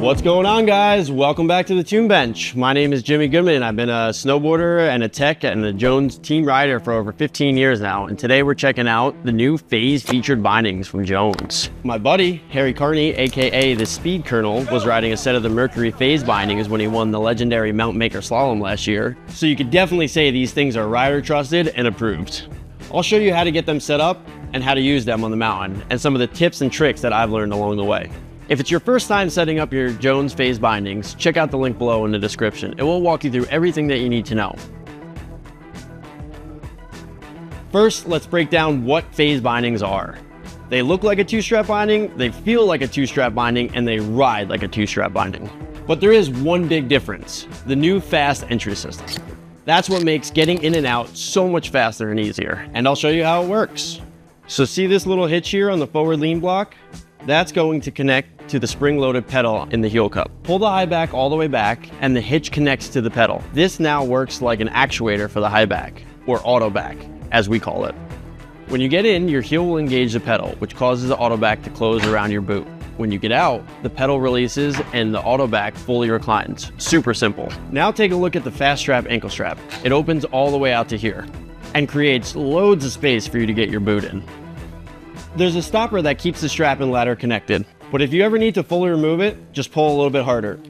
What's going on, guys? Welcome back to the Tune Bench. My name is Jimmy Goodman. I've been a snowboarder and a tech and a Jones team rider for over 15 years now. And today we're checking out the new FASE featured bindings from Jones. My buddy, Harry Carney, AKA the Speed Colonel, was riding a set of the Mercury FASE bindings when he won the legendary Mountain Maker Slalom last year. So you could definitely say these things are rider trusted and approved. I'll show you how to get them set up and how to use them on the mountain and some of the tips and tricks that I've learned along the way. If it's your first time setting up your Jones FASE bindings, check out the link below in the description. It will walk you through everything that you need to know. First, let's break down what FASE bindings are. They look like a two-strap binding, they feel like a two-strap binding, and they ride like a two-strap binding. But there is one big difference: the new Fast Entry System. That's what makes getting in and out so much faster and easier, and I'll show you how it works. So see this little hitch here on the forward lean block? That's going to connect to the spring-loaded pedal in the heel cup. Pull the high back all the way back, and the hitch connects to the pedal. This now works like an actuator for the high back, or auto back, as we call it. When you get in, your heel will engage the pedal, which causes the auto back to close around your boot. When you get out, the pedal releases and the auto back fully reclines. Super simple. Now take a look at the Fast Strap ankle strap. It opens all the way out to here and creates loads of space for you to get your boot in. There's a stopper that keeps the strap and ladder connected, but if you ever need to fully remove it, just pull a little bit harder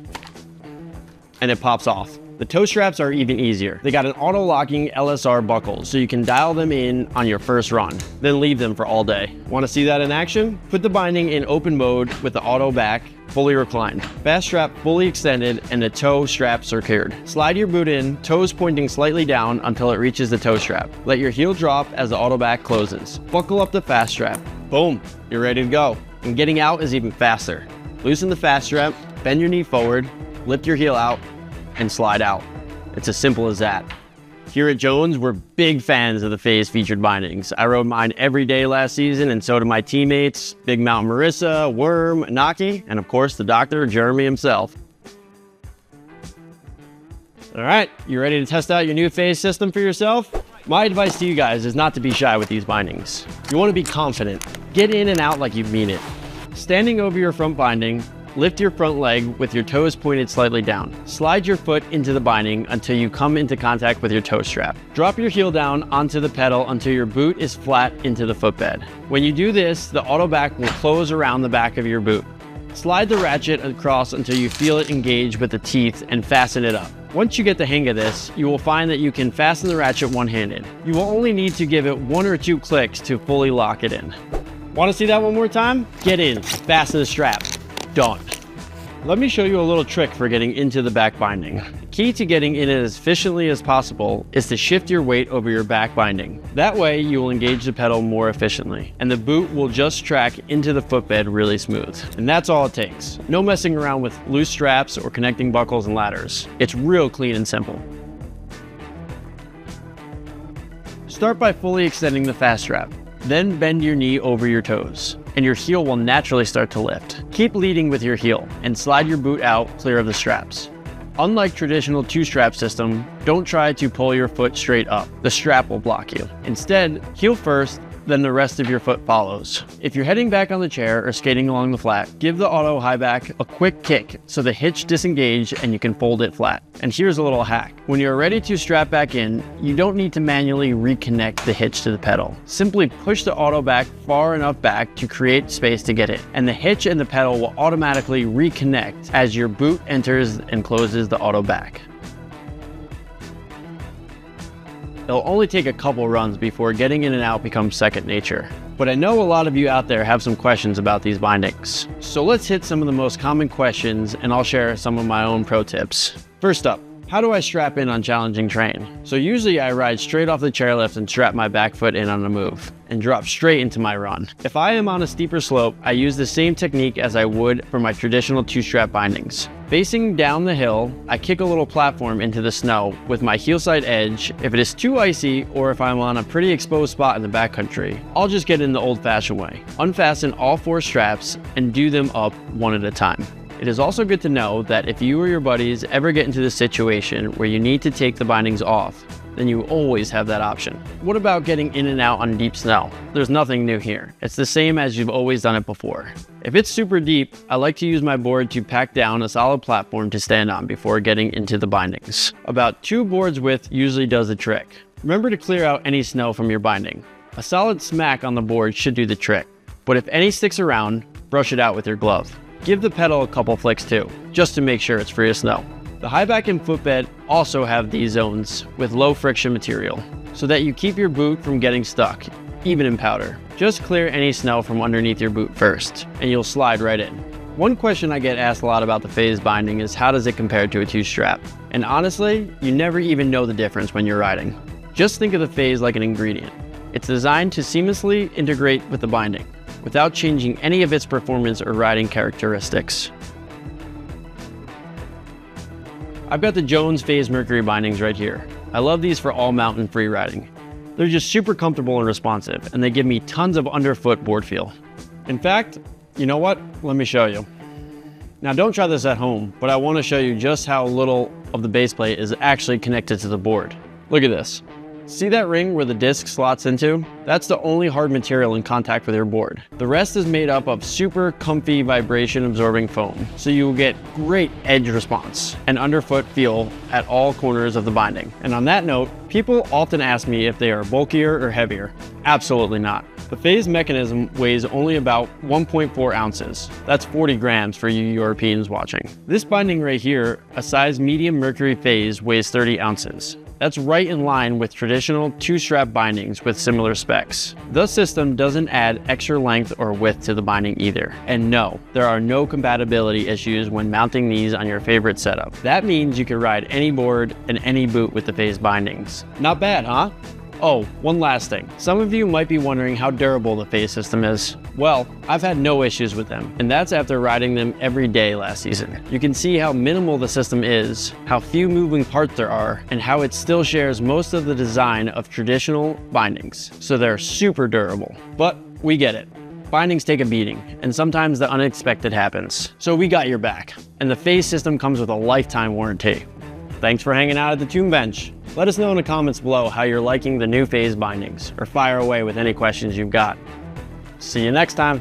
and it pops off. The toe straps are even easier. They got an auto-locking LSR buckle, so you can dial them in on your first run, then leave them for all day. Want to see that in action? Put the binding in open mode with the auto back fully reclined, fast strap fully extended, and the toe strap secured. Slide your boot in, toes pointing slightly down until it reaches the toe strap. Let your heel drop as the auto back closes. Buckle up the fast strap. Boom, you're ready to go. And getting out is even faster. Loosen the fast strap, bend your knee forward, lift your heel out, and slide out. It's as simple as that. Here at Jones, we're big fans of the FASE featured bindings. I rode mine every day last season, and so did my teammates, Big Mountain Marissa, Worm, Naki, and of course the doctor, Jeremy himself. All right, you ready to test out your new FASE system for yourself? My advice to you guys is not to be shy with these bindings. You want to be confident. Get in and out like you mean it. Standing over your front binding, lift your front leg with your toes pointed slightly down. Slide your foot into the binding until you come into contact with your toe strap. Drop your heel down onto the pedal until your boot is flat into the footbed. When you do this, the auto back will close around the back of your boot. Slide the ratchet across until you feel it engage with the teeth and fasten it up. Once you get the hang of this, you will find that you can fasten the ratchet one-handed. You will only need to give it 1 or 2 clicks to fully lock it in. Want to see that one more time? Get in, fasten the strap. Done. Let me show you a little trick for getting into the back binding. The key to getting in it as efficiently as possible is to shift your weight over your back binding. That way you will engage the pedal more efficiently, and the boot will just track into the footbed really smooth. And that's all it takes. No messing around with loose straps or connecting buckles and ladders. It's real clean and simple. Start by fully extending the fast strap. Then bend your knee over your toes, and your heel will naturally start to lift. Keep leading with your heel and slide your boot out clear of the straps. Unlike traditional two-strap system, don't try to pull your foot straight up. The strap will block you. Instead, heel first, then the rest of your foot follows. If you're heading back on the chair or skating along the flat, give the auto high back a quick kick so the hitch disengage and you can fold it flat. And here's a little hack. When you're ready to strap back in, you don't need to manually reconnect the hitch to the pedal. Simply push the auto back far enough back to create space to get it, and the hitch and the pedal will automatically reconnect as your boot enters and closes the auto back. It'll only take a couple runs before getting in and out becomes second nature. But I know a lot of you out there have some questions about these bindings. So let's hit some of the most common questions and I'll share some of my own pro tips. First up, How do I strap in on challenging terrain? So usually I ride straight off the chairlift and strap my back foot in on the move and drop straight into my run. If I am on a steeper slope, I use the same technique as I would for my traditional two-strap bindings. Facing down the hill, I kick a little platform into the snow with my heel side edge. If it is too icy or if I'm on a pretty exposed spot in the backcountry, I'll just get in the old-fashioned way. Unfasten all 4 straps and do them up one at a time. It is also good to know that if you or your buddies ever get into this situation where you need to take the bindings off, then you always have that option. What about getting in and out on deep snow? There's nothing new here. It's the same as you've always done it before. If it's super deep, I like to use my board to pack down a solid platform to stand on before getting into the bindings. About 2 boards width usually does the trick. Remember to clear out any snow from your binding. A solid smack on the board should do the trick, but if any sticks around, brush it out with your glove. Give the pedal a couple flicks too, just to make sure it's free of snow. The high back and footbed also have these zones with low friction material, so that you keep your boot from getting stuck, even in powder. Just clear any snow from underneath your boot first, and you'll slide right in. One question I get asked a lot about the FASE binding is how does it compare to a 2-strap? And honestly, you never even know the difference when you're riding. Just think of the FASE like an ingredient. It's designed to seamlessly integrate with the binding, without changing any of its performance or riding characteristics. I've got the Jones FASE Mercury bindings right here. I love these for all mountain free riding. They're just super comfortable and responsive, and they give me tons of underfoot board feel. In fact, you know what? Let me show you. Now don't try this at home, but I want to show you just how little of the base plate is actually connected to the board. Look at this. See that ring where the disc slots into? That's the only hard material in contact with your board. The rest is made up of super comfy vibration absorbing foam, so you will get great edge response and underfoot feel at all corners of the binding. And on that note, people often ask me if they are bulkier or heavier. Absolutely not. The FASE mechanism weighs only about 1.4 ounces. That's 40 grams for you Europeans watching. This binding right here, a size medium Mercury FASE, weighs 30 ounces. That's right in line with traditional 2-strap bindings with similar specs. The system doesn't add extra length or width to the binding either. And no, there are no compatibility issues when mounting these on your favorite setup. That means you can ride any board and any boot with the FASE bindings. Not bad, huh? Oh, one last thing. Some of you might be wondering how durable the FASE system is. Well, I've had no issues with them, and that's after riding them every day last season. You can see how minimal the system is, how few moving parts there are, and how it still shares most of the design of traditional bindings. So they're super durable. But we get it. Bindings take a beating, and sometimes the unexpected happens. So we got your back, and the FASE system comes with a lifetime warranty. Thanks for hanging out at the Tune Bench. Let us know in the comments below how you're liking the new FASE bindings, or fire away with any questions you've got. See you next time.